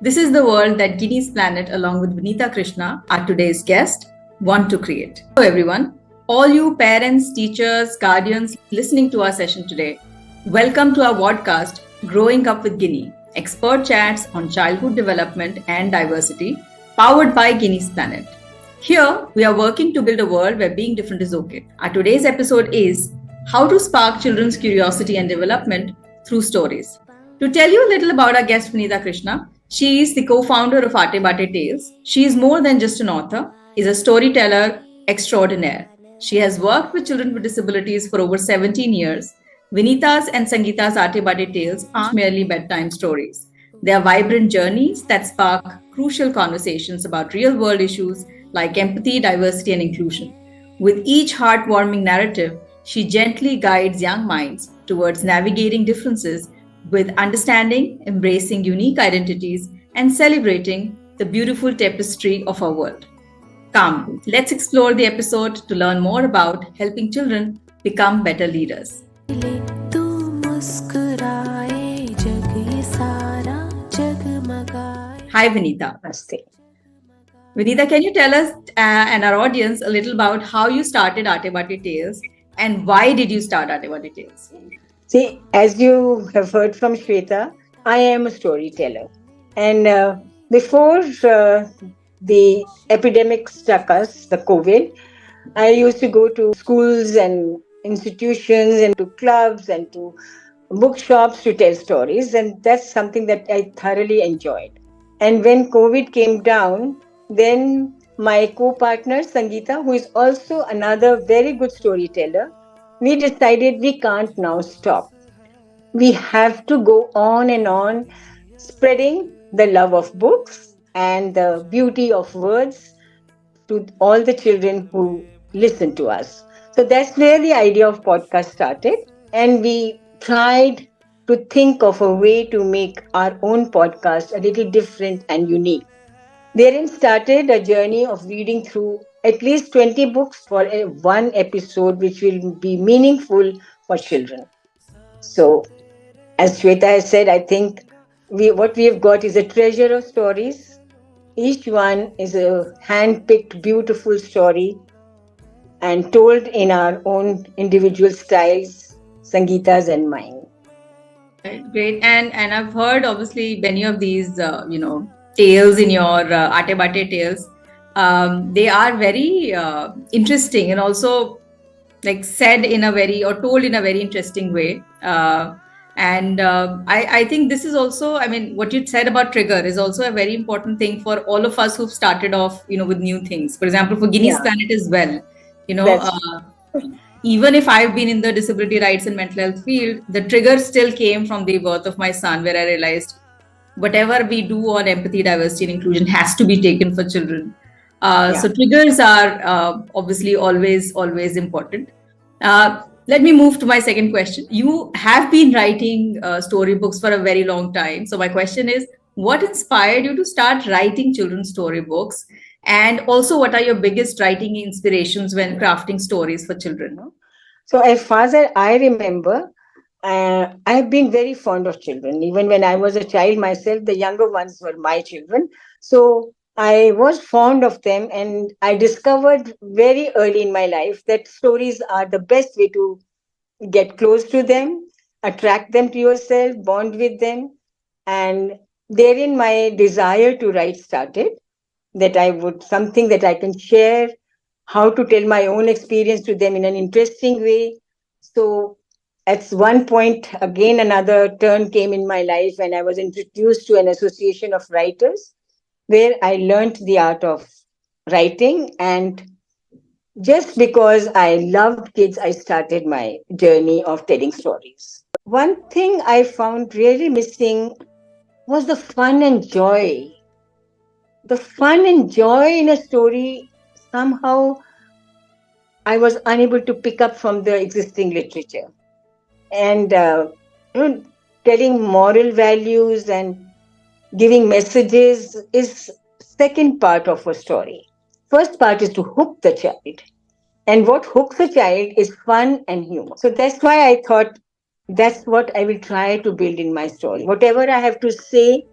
This is the world that Guinea's Planet, along with Vinita Krishna, our today's guest, want to create. Hello, everyone. All you parents, teachers, guardians listening to our session today, welcome to our podcast, Growing Up with Guinea, expert chats on childhood development and diversity, powered by Guinea's Planet. Here, we are working to build a world where being different is okay. Our today's episode is how to spark children's curiosity and development through stories. To tell you a little about our guest Vinita Krishna, she is the co-founder of Aate Baate Tales. She is more than just an author, is a storyteller extraordinaire. She has worked with children with disabilities for over 17 years. Vinita's and Sangeeta's Aate Baate Tales aren't merely bedtime stories. They are vibrant journeys that spark crucial conversations about real-world issues like empathy, diversity, and inclusion. With each heartwarming narrative, she gently guides young minds towards navigating differences with understanding, embracing unique identities, and celebrating the beautiful tapestry of our world. Come, let's explore the episode to learn more about helping children become better leaders. Hi, Vinita. Namaste. Vinita, can you tell us and our audience a little about how you started Aate Baate Tales and why did you start Aate Baate Tales? See, as you have heard from Shweta, I am a storyteller. And before the epidemic struck us, the COVID, I used to go to schools and institutions and to clubs and to bookshops to tell stories. And that's something that I thoroughly enjoyed. And when COVID came down, then my co-partner, Sangeeta, who is also another very good storyteller, we decided we can't now stop. We have to go on and on spreading the love of books and the beauty of words to all the children who listen to us. So that's where the idea of podcast started. And we tried to think of a way to make our own podcast a little different and unique. Therein started a journey of reading through at least 20 books for one episode, which will be meaningful for children. So, as Shweta has said, I think what we have got is a treasure of stories. Each one is a hand-picked, beautiful story and told in our own individual styles, Sangeeta's and mine. Great. And I've heard obviously many of these, tales in your Aate Baate Tales. They are very interesting and also like said in a very or told in a very interesting way. I think this is also, I mean, what you said about trigger is also a very important thing for all of us who've started off, with new things. For example, for Guinea's Planet as well, even if I've been in the disability rights and mental health field, the trigger still came from the birth of my son, where I realized whatever we do on empathy, diversity, and inclusion has to be taken for children. So triggers are obviously always important. Let me move to my second question. You have been writing storybooks for a very long time. So my question is, what inspired you to start writing children's storybooks? And also, what are your biggest writing inspirations when crafting stories for children? So as far as I remember, I have been very fond of children. Even when I was a child myself, the younger ones were my children. So I was fond of them, and I discovered very early in my life that stories are the best way to get close to them, attract them to yourself, bond with them. And therein my desire to write started, that I would something that I can share, how to tell my own experience to them in an interesting way. So at one point, again, another turn came in my life when I was introduced to an association of writers where I learned the art of writing. And just because I loved kids, I started my journey of telling stories. One thing I found really missing was the fun and joy. The fun and joy in a story, somehow I was unable to pick up from the existing literature. And telling moral values and giving messages is second part of a story. First part is to hook the child. And what hooks a child is fun and humor. So that's why I thought that's what I will try to build in my story. Whatever I have to say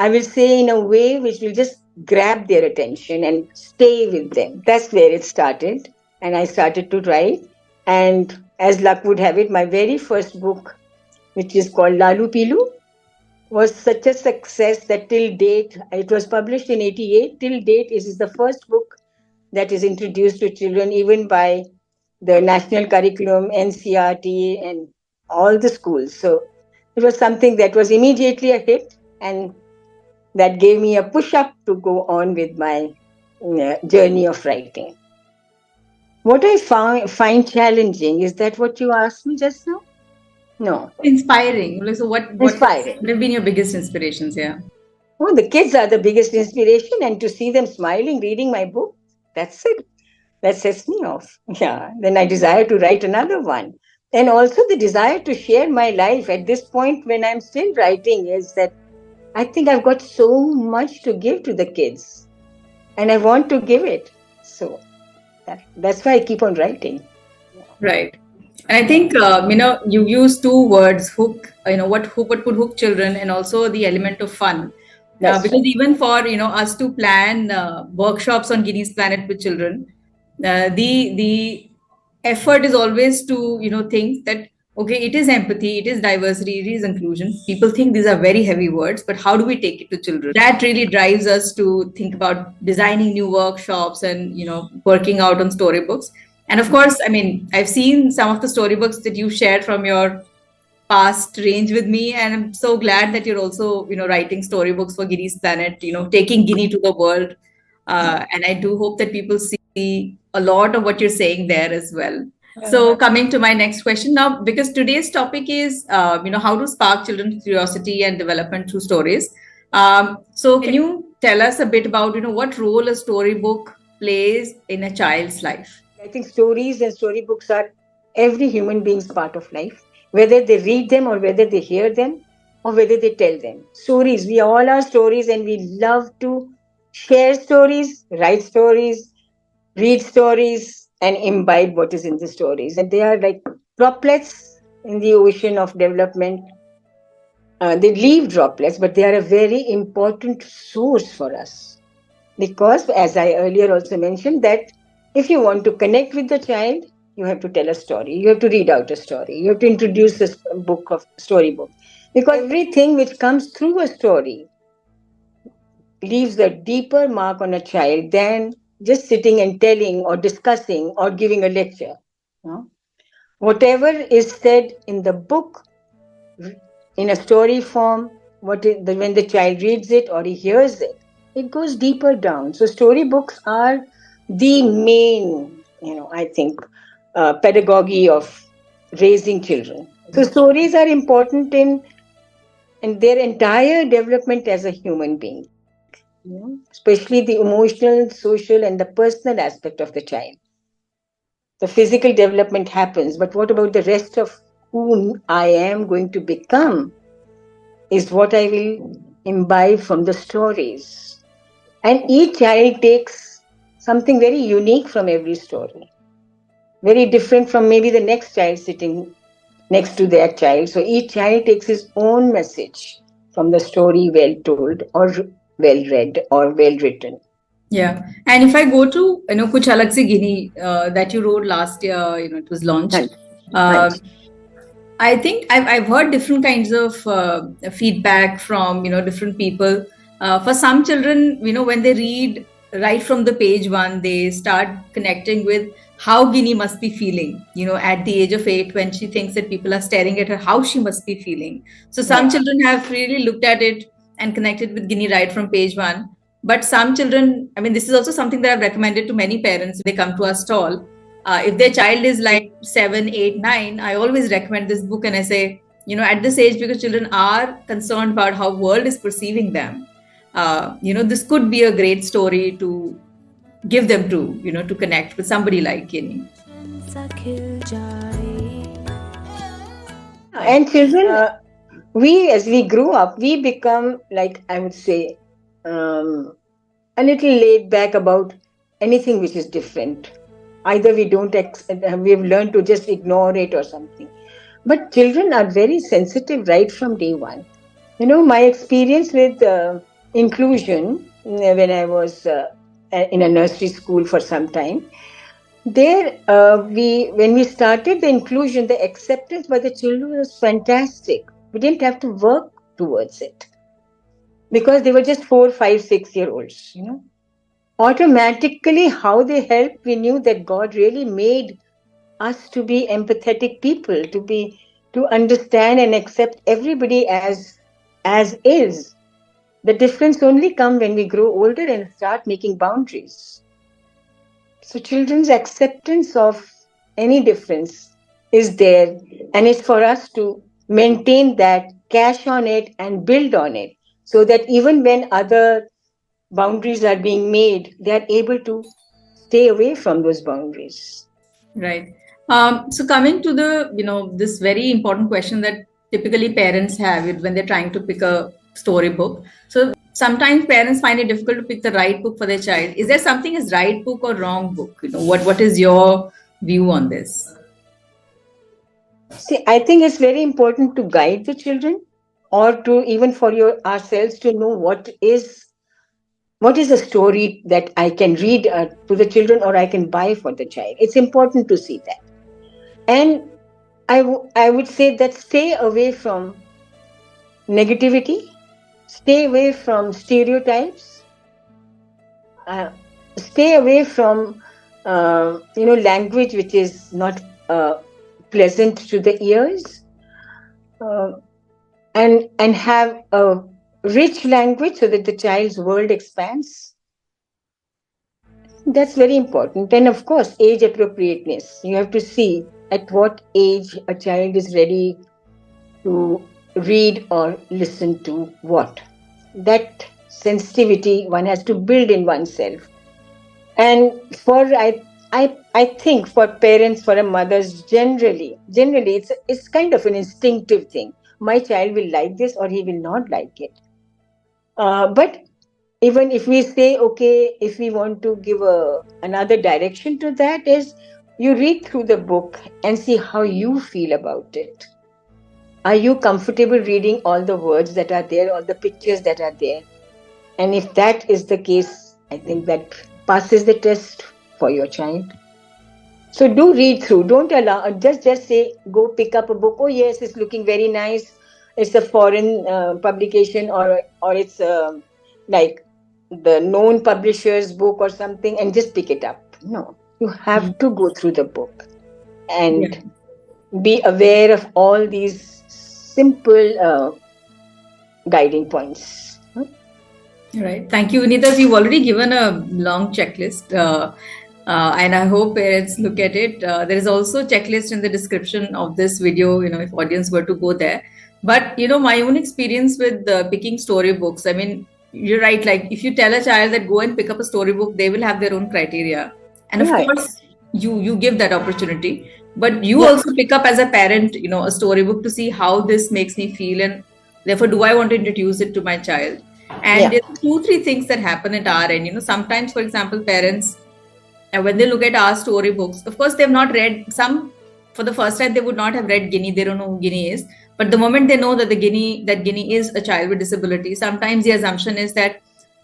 I will say in a way which will just grab their attention and stay with them. That's where it started. And I started to write. And as luck would have it, my very first book, which is called Lalu Pilu, was such a success that till date, it was published in 88, till date, it is the first book that is introduced to children, even by the national curriculum, NCRT, and all the schools. So it was something that was immediately a hit, and that gave me a push up to go on with my journey of writing. What I find challenging, is that what you asked me just now? No. Inspiring. So what Inspiring. have been your biggest inspirations? Yeah. Oh, the kids are the biggest inspiration, and to see them smiling, reading my book, that's it. That sets me off. Yeah. Then I desire to write another one. And also the desire to share my life at this point when I'm still writing is that I think I've got so much to give to the kids, and I want to give it. So that's why I keep on writing. Right. And I think, you use two words, hook, what could hook children, and also the element of fun. Because even for, us to plan workshops on Guinea's Planet with children, the effort is always to, think that, okay, it is empathy, it is diversity, it is inclusion. People think these are very heavy words, but how do we take it to children? That really drives us to think about designing new workshops and, working out on storybooks. And of course, I mean, I've seen some of the storybooks that you shared from your past range with me, and I'm so glad that you're also, writing storybooks for Guinea's Planet, taking Guinea to the world. And I do hope that people see a lot of what you're saying there as well. So coming to my next question now, because today's topic is, how to spark children's curiosity and development through stories. So can you tell us a bit about, what role a storybook plays in a child's life? I think stories and storybooks are every human being's part of life, whether they read them or whether they hear them or whether they tell them. Stories, we all are stories, and we love to share stories, write stories, read stories, and imbibe what is in the stories. And they are like droplets in the ocean of development. They leave droplets, but they are a very important source for us. Because, as I earlier also mentioned, that if you want to connect with the child, you have to tell a story. You have to read out a story. You have to introduce this storybook. Because everything which comes through a story leaves a deeper mark on a child than just sitting and telling or discussing or giving a lecture. Whatever is said in the book, in a story form, when the child reads it or he hears it, it goes deeper down. So storybooks are the main, I think, pedagogy of raising children. So stories are important in their entire development as a human being, especially the emotional, social, and the personal aspect of the child. The physical development happens, but what about the rest of whom I am going to become is what I will imbibe from the stories. And each child takes something very unique from every story, very different from maybe the next child sitting next to their child. So each child takes his own message from the story well told or well read or well written. Yeah. And if I go to, Kuch Alag Se Guinea that you wrote last year, it was launched. I think I've heard different kinds of feedback from, different people. For some children, when they read right from the page one, they start connecting with how Guinea must be feeling, at the age of 8, when she thinks that people are staring at her, how she must be feeling. So some children have really looked at it and connected with Guinea right from page one. But some children, I mean, this is also something that I've recommended to many parents. They come to our stall. If their child is like 7, 8, 9, I always recommend this book, and I say, at this age, because children are concerned about how world is perceiving them, this could be a great story to give them to, to connect with somebody like Guinea. And children, as we grow up, we become, like I would say, a little laid back about anything which is different. Either we don't, we've learned to just ignore it or something. But children are very sensitive right from day one. My experience with inclusion when I was in a nursery school for some time, there when we started the inclusion, the acceptance by the children was fantastic. We didn't have to work towards it because they were just 4, 5, 6 year olds. Automatically, how they helped, we knew that God really made us to be empathetic people, to understand and accept everybody as is. The difference only come when we grow older and start making boundaries. So children's acceptance of any difference is there, and it's for us to maintain that, cash on it, and build on it, so that even when other boundaries are being made, they are able to stay away from those boundaries. Right. So coming to the, this very important question that typically parents have when they're trying to pick a storybook. So sometimes parents find it difficult to pick the right book for their child. Is there something as right book or wrong book? What is your view on this? See, I think it's very important to guide the children, or to even for ourselves to know what is a story that I can read to the children, or I can buy for the child. It's important to see that. And I would say that stay away from negativity, stay away from stereotypes, stay away from language which is not pleasant to the ears, and have a rich language so that the child's world expands. That's very important. And of course, age appropriateness. You have to see at what age a child is ready to read or listen to what. That sensitivity one has to build in oneself. And I think for parents, for mothers, generally it's kind of an instinctive thing. My child will like this or he will not like it. But even if we say, okay, if we want to give another direction to that, is you read through the book and see how you feel about it. Are you comfortable reading all the words that are there, all the pictures that are there? And if that is the case, I think that passes the test for your child. So do read through. Don't allow, just say, go pick up a book. Oh yes, it's looking very nice. It's a foreign publication, or it's like the known publisher's book or something, and just pick it up. No, you have to go through the book and be aware of all these simple guiding points. Right. Thank you, Vinita. You've already given a long checklist, and I hope parents look at it. There is also a checklist in the description of this video, if audience were to go there. But, my own experience with picking storybooks, I mean, you're right. Like, if you tell a child that go and pick up a storybook, they will have their own criteria. And of course, you give that opportunity. But you also pick up as a parent, a storybook to see how this makes me feel. And therefore, do I want to introduce it to my child? And there are 2-3 things that happen at our end. Sometimes, for example, parents, when they look at our storybooks, of course, they've not read some. For the first time, they would not have read Ginny. They don't know who Ginny is. But the moment they know that Ginny is a child with disability, sometimes the assumption is that,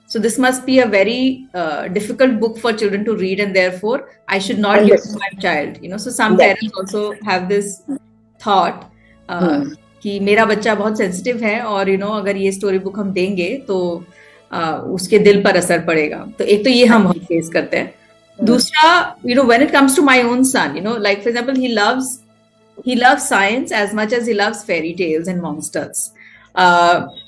so this must be a very difficult book for children to read, and therefore I should not give it to my child. So some parents also have this thought कि मेरा बच्चा बहुत sensitive है और अगर ये story book हम देंगे तो उसके दिल पर असर पड़ेगा. तो एक तो ये हम फेस करते हैं. दूसरा, when it comes to my own son, like for example, he loves science as much as he loves fairy tales and monsters.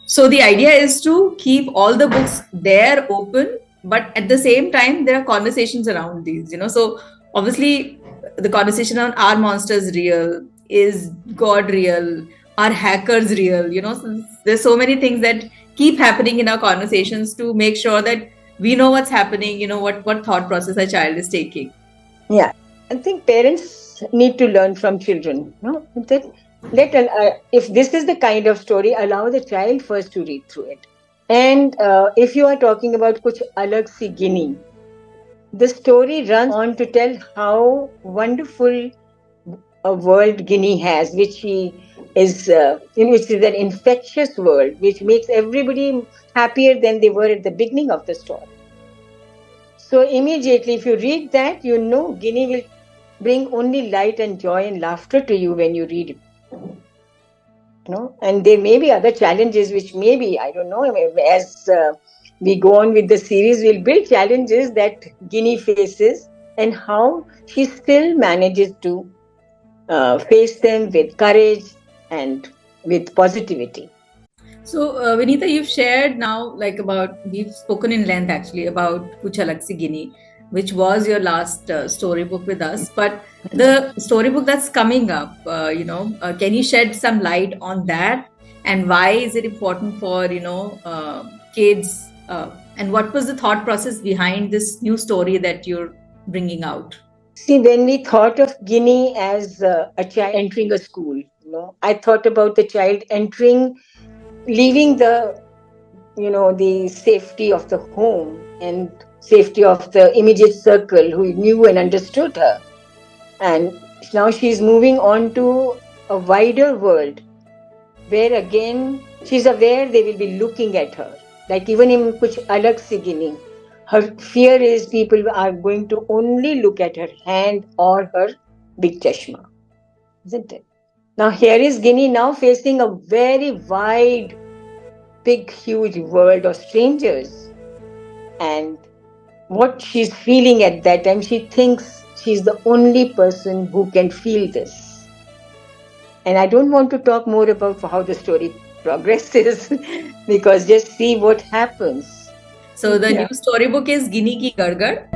So the idea is to keep all the books there open, but at the same time there are conversations around these. So obviously the conversation on, are monsters real? Is God real? Are hackers real? So there's so many things that keep happening in our conversations to make sure that we know what's happening, what thought process a child is taking. Yeah, I think parents need to learn from children. If this is the kind of story, allow the child first to read through it. And if you are talking about Kuch Alag Si Ginny, the story runs on to tell how wonderful a world Ginny has, which he which is an infectious world, which makes everybody happier than they were at the beginning of the story. So immediately, if you read that, you know Guinea will bring only light and joy and laughter to you when you read it. And there may be other challenges which maybe, I don't know, as we go on with the series, we'll build challenges that Guinea faces and how she still manages to face them with courage and with positivity. So, Vinita, you've shared now we've spoken in length actually about Kuch Alag Si Guinea, which was your last storybook with us. But the storybook that's coming up, can you shed some light on that? And why is it important for, kids? And what was the thought process behind this new story that you're bringing out? See, when we thought of Guinea as a child entering a school, I thought about the child leaving the safety of the home and safety of the immediate circle who knew and understood her. And now she's moving on to a wider world where again she's aware they will be looking at her. Like even in Kuch Alag Si Guinea, her fear is people are going to only look at her hand or her big chashma. Isn't it? Now here is Guinea now facing a very wide, big, huge world of strangers. And what she's feeling at that time, she thinks she's the only person who can feel this. And I don't want to talk more about how the story progresses because just see what happens. So the new storybook is Guinea Ki Gargar.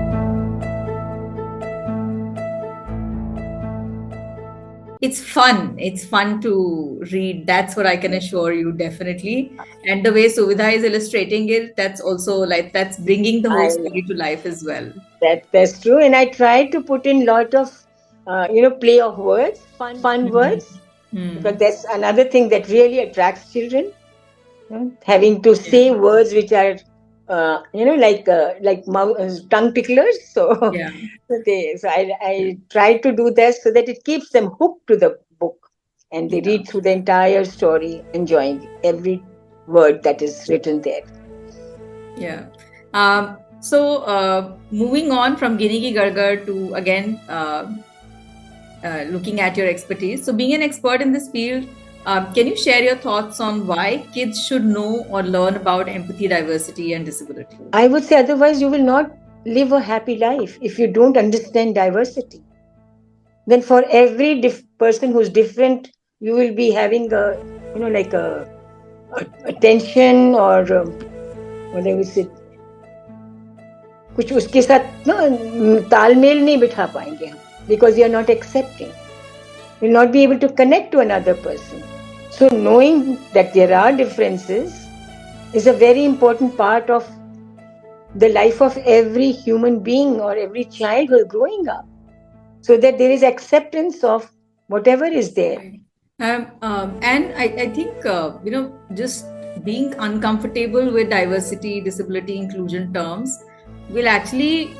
It's fun. It's fun to read. That's what I can assure you, definitely. And the way Suvidha is illustrating it, that's also that's bringing the whole story to life as well. That's true. And I try to put in a lot of, play of words, fun words, because that's another thing that really attracts children. Having to say words which are, like tongue ticklers. So, so I try to do that so that it keeps them hooked to the book and they read through the entire story, enjoying every word that is written there. Yeah. So moving on from Guinea Ki Gargar to again looking at your expertise. So being an expert in this field, can you share your thoughts on why kids should know or learn about empathy, diversity, and disability? I would say otherwise you will not live a happy life if you don't understand diversity. Then for every person who's different, you will be having a tension or what I would say, कुछ उसके साथ तालमेल नहीं बिठा पाएंगे हम because you are not accepting. You will not be able to connect to another person. So knowing that there are differences is a very important part of the life of every human being or every child who is growing up, so that there is acceptance of whatever is there. And I think, just being uncomfortable with diversity, disability, inclusion terms will actually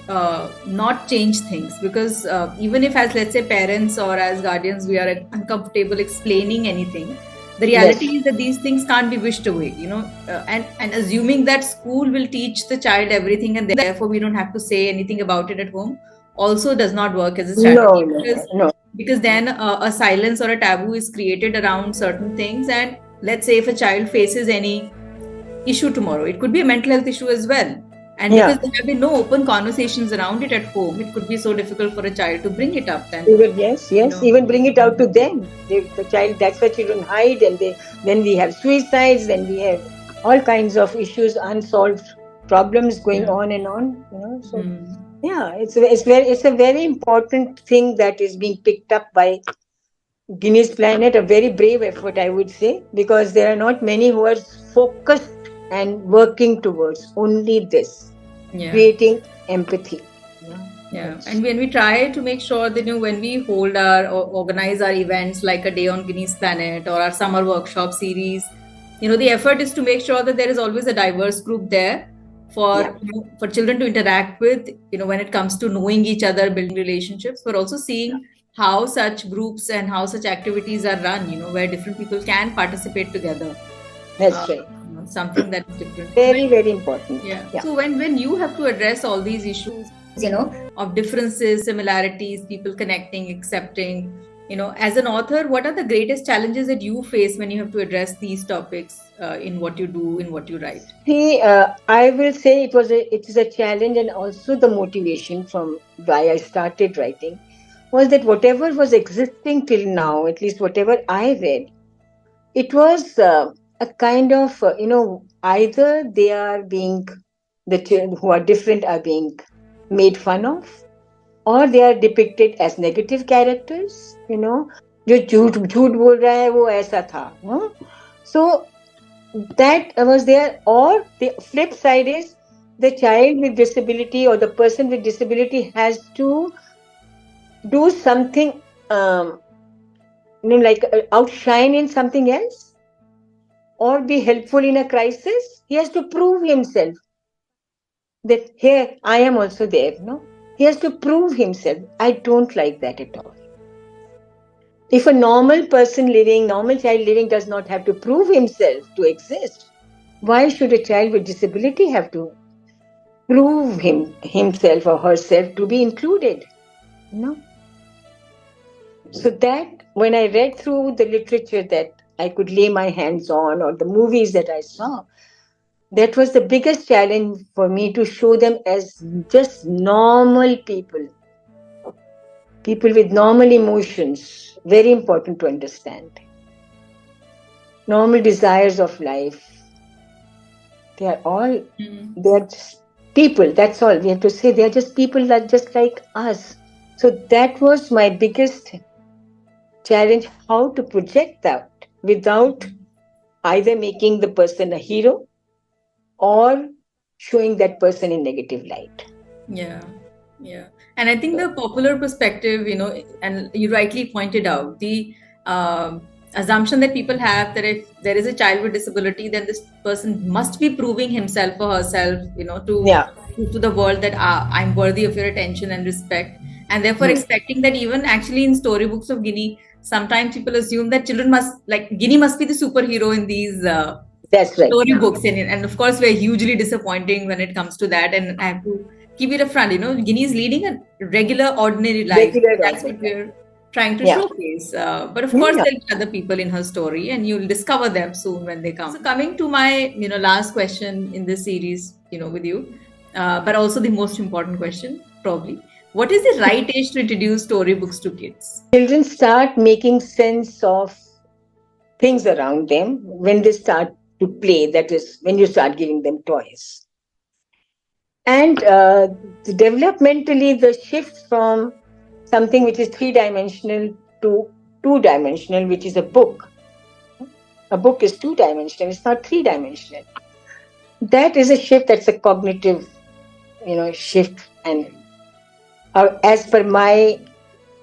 not change things, because even if as, let's say, parents or as guardians, we are uncomfortable explaining anything, the reality is that these things can't be wished away, and assuming that school will teach the child everything and therefore we don't have to say anything about it at home also does not work as a strategy. Because then a silence or a taboo is created around certain things. And let's say if a child faces any issue tomorrow, it could be a mental health issue as well. And because there have been no open conversations around it at home, it could be so difficult for a child to bring it up. Then even bring it out to them. The child, that's why children hide, and then we have suicides, then we have all kinds of issues, unsolved problems going on and on. So it's a very important thing that is being picked up by Guinea's Planet. A very brave effort, I would say, because there are not many who are focused and working towards only this, creating empathy. And when we try to make sure that when we hold or organize our events like a day on Guinea's Planet or our summer workshop series, the effort is to make sure that there is always a diverse group there for children to interact with, when it comes to knowing each other, building relationships, but also seeing how such groups and how such activities are run, where different people can participate together. That's right. Something that is different. Very, very important. Yeah. Yeah. So when you have to address all these issues, of differences, similarities, people connecting, accepting, as an author, what are the greatest challenges that you face when you have to address these topics in what you do, in what you write? See, I will say it is a challenge, and also the motivation from why I started writing was that whatever was existing till now, at least whatever I read, it was a kind of either they are being the children who are different are being made fun of, or they are depicted as negative characters. जो झूठ झूठ बोल रहा है वो ऐसा था. So that was there. Or the flip side is the child with disability or the person with disability has to do something like outshine in something else or be helpful in a crisis. He has to prove himself that here I am also there. He has to prove himself. I don't like that at all. If a normal child living does not have to prove himself to exist, why should a child with disability have to prove himself or herself to be included? So that when I read through the literature that I could lay my hands on, or the movies that I saw, that was the biggest challenge for me, to show them as just normal people with normal emotions. Very important to understand. Normal desires of life. They are just people. That's all we have to say. They are just people that just like us. So that was my biggest challenge, how to project that without either making the person a hero or showing that person in negative light. Yeah. And I think the popular perspective, and you rightly pointed out, the assumption that people have that if there is a child with disability, then this person must be proving himself or herself, to the world that I'm worthy of your attention and respect. And therefore expecting that even actually in storybooks of Ginny, sometimes people assume that Ginny must be the superhero in these That's right. storybooks. And of course, we're hugely disappointing when it comes to that. And I have to keep it up front, Ginny is leading a regular, ordinary life. That's what we're trying to showcase. But of course, there'll be other people in her story, and you'll discover them soon when they come. So coming to my, last question in this series, with you, but also the most important question, probably. What is the right age to introduce storybooks to kids? Children start making sense of things around them when they start to play. That is, when you start giving them toys. And developmentally, the shift from something which is 3-dimensional to 2-dimensional, which is a book. A book is 2-dimensional, it's not 3-dimensional. That is a shift, that's a cognitive, shift. And as per my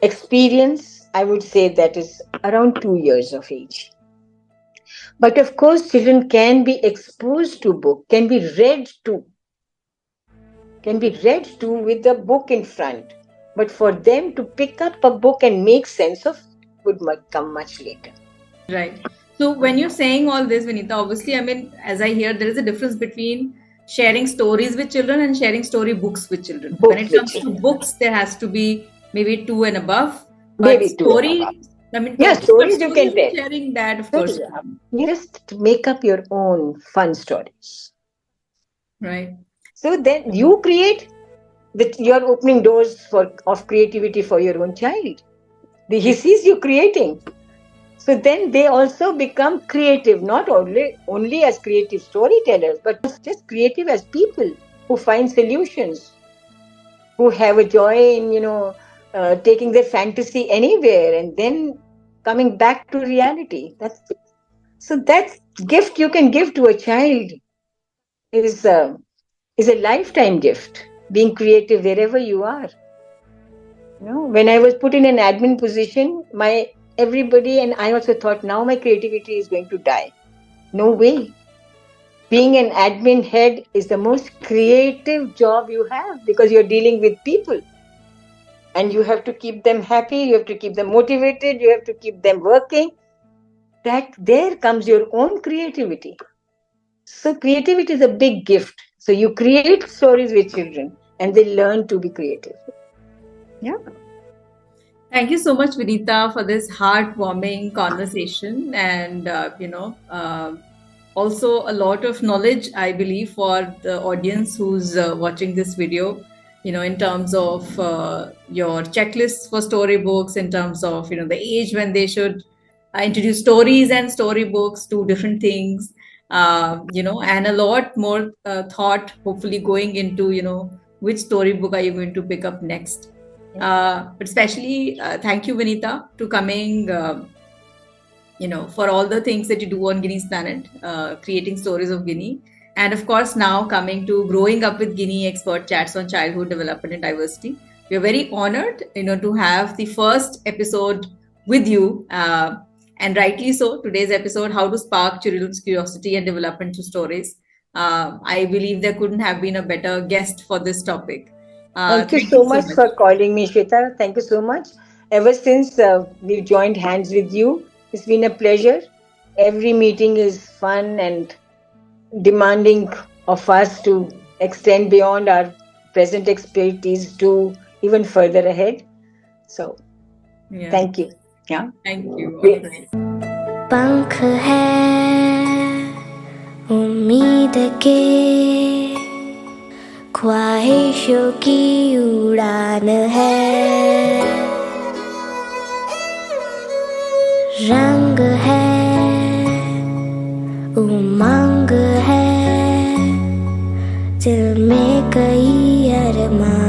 experience, I would say that is around 2 years of age. But of course, children can be exposed to book, can be read to with the book in front. But for them to pick up a book and make sense of would come much later. Right. So when you're saying all this, Vinita, obviously, as I hear, there is a difference between sharing stories with children and sharing storybooks with children. When it comes to books, there has to be maybe 2 and above. Maybe story, 2 and above. Stories you can tell. Sharing that, of course. You just make up your own fun stories. Right. So then you create you're opening doors of creativity for your own child. He sees you creating. So then they also become creative, not only as creative storytellers, but just creative as people who find solutions, who have a joy in, taking their fantasy anywhere and then coming back to reality. So that gift you can give to a child is a lifetime gift, being creative wherever you are. When I was put in an admin position, everybody and I also thought, now my creativity is going to die. No way. Being an admin head is the most creative job you have because you're dealing with people. and you have to keep them happy, you have to keep them motivated, you have to keep them working. That there comes your own creativity. So creativity is a big gift. So you create stories with children and they learn to be creative. Yeah. Thank you so much, Vinita, for this heartwarming conversation, and also a lot of knowledge, I believe, for the audience who's watching this video. In terms of your checklists for storybooks, in terms of the age when they should introduce stories and storybooks, two different things. And a lot more thought, hopefully, going into which storybook are you going to pick up next. But especially thank you, Vinita, to coming for all the things that you do on Guinea's Planet, creating stories of Guinea, and of course now coming to Growing Up with Guinea Expert Chats on Childhood Development and Diversity. We are very honored to have the first episode with you, and rightly so. Today's episode, how to spark children's curiosity and development through stories. I believe there couldn't have been a better guest for this topic. Thank you so much for calling me, Shweta. Thank you so much. Ever since we've joined hands with you, it's been a pleasure. Every meeting is fun and demanding of us to extend beyond our present expertise to even further ahead. So, thank you. Yeah. Thank you. पंख है उम्मीद के, ख्वाहिशों की उड़ान है, रंग है, उमंग है, दिल में कई अरमान